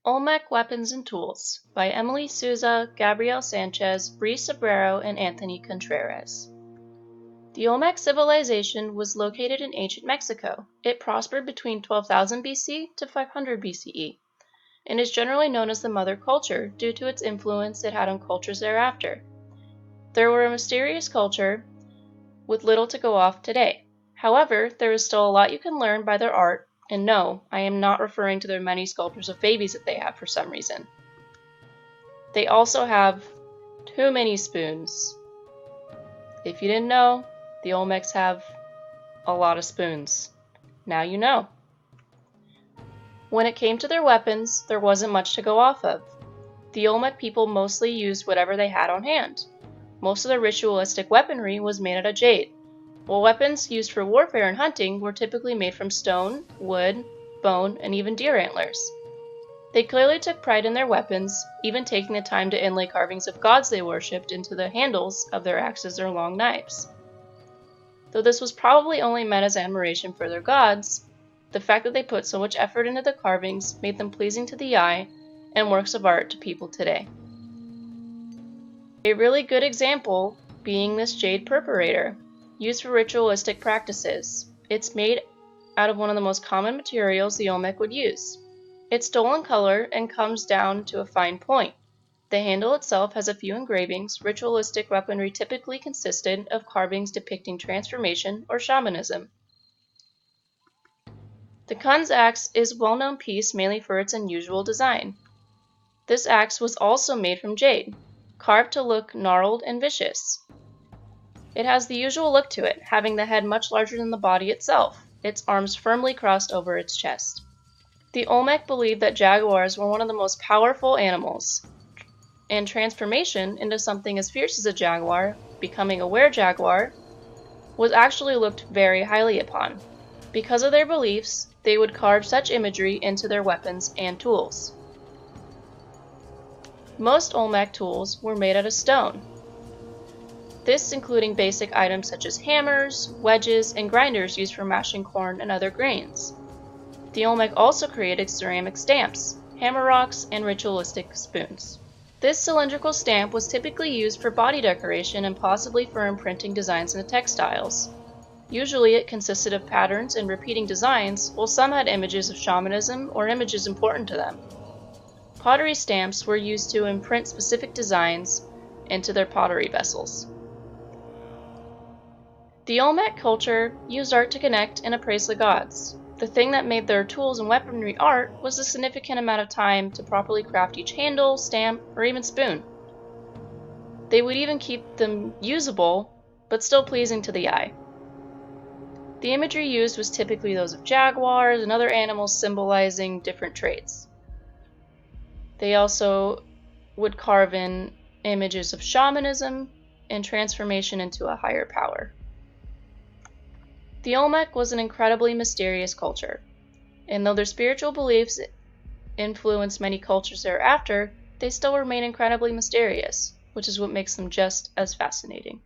Olmec Weapons and Tools by Emily Souza, Gabriel Sanchez, Bree Sobrero, and Anthony Contreras. The Olmec civilization was located in ancient Mexico. It prospered between 12,000 BC to 500 BCE, and is generally known as the mother culture due to its influence it had on cultures thereafter. They were a mysterious culture with little to go off today. However, there is still a lot you can learn by their art, and no, I am not referring to their many sculptures of babies that they have for some reason. They also have too many spoons. If you didn't know, the Olmecs have a lot of spoons. Now you know. When it came to their weapons, there wasn't much to go off of. The Olmec people mostly used whatever they had on hand. Most of their ritualistic weaponry was made out of jade, while weapons used for warfare and hunting were typically made from stone, wood, bone, and even deer antlers. They clearly took pride in their weapons, even taking the time to inlay carvings of gods they worshipped into the handles of their axes or long knives. Though this was probably only meant as admiration for their gods, the fact that they put so much effort into the carvings made them pleasing to the eye and works of art to people today. A really good example being this jade purpurator, used for ritualistic practices. It's made out of one of the most common materials the Olmec would use. It's dull in color and comes down to a fine point. The handle itself has a few engravings. Ritualistic weaponry typically consisted of carvings depicting transformation or shamanism. The Kun's axe is a well-known piece mainly for its unusual design. This axe was also made from jade, carved to look gnarled and vicious. It has the usual look to it, having the head much larger than the body itself, its arms firmly crossed over its chest. The Olmec believed that jaguars were one of the most powerful animals, and transformation into something as fierce as a jaguar, becoming a were-jaguar, was actually looked very highly upon. Because of their beliefs, they would carve such imagery into their weapons and tools. Most Olmec tools were made out of stone. This including basic items such as hammers, wedges, and grinders used for mashing corn and other grains. The Olmec also created ceramic stamps, hammer rocks, and ritualistic spoons. This cylindrical stamp was typically used for body decoration and possibly for imprinting designs into textiles. Usually it consisted of patterns and repeating designs, while some had images of shamanism or images important to them. Pottery stamps were used to imprint specific designs into their pottery vessels. The Olmec culture used art to connect and appraise the gods. The thing that made their tools and weaponry art was the significant amount of time to properly craft each handle, stamp, or even spoon. They would even keep them usable, but still pleasing to the eye. The imagery used was typically those of jaguars and other animals symbolizing different traits. They also would carve in images of shamanism and transformation into a higher power. The Olmec was an incredibly mysterious culture, and though their spiritual beliefs influenced many cultures thereafter, they still remain incredibly mysterious, which is what makes them just as fascinating.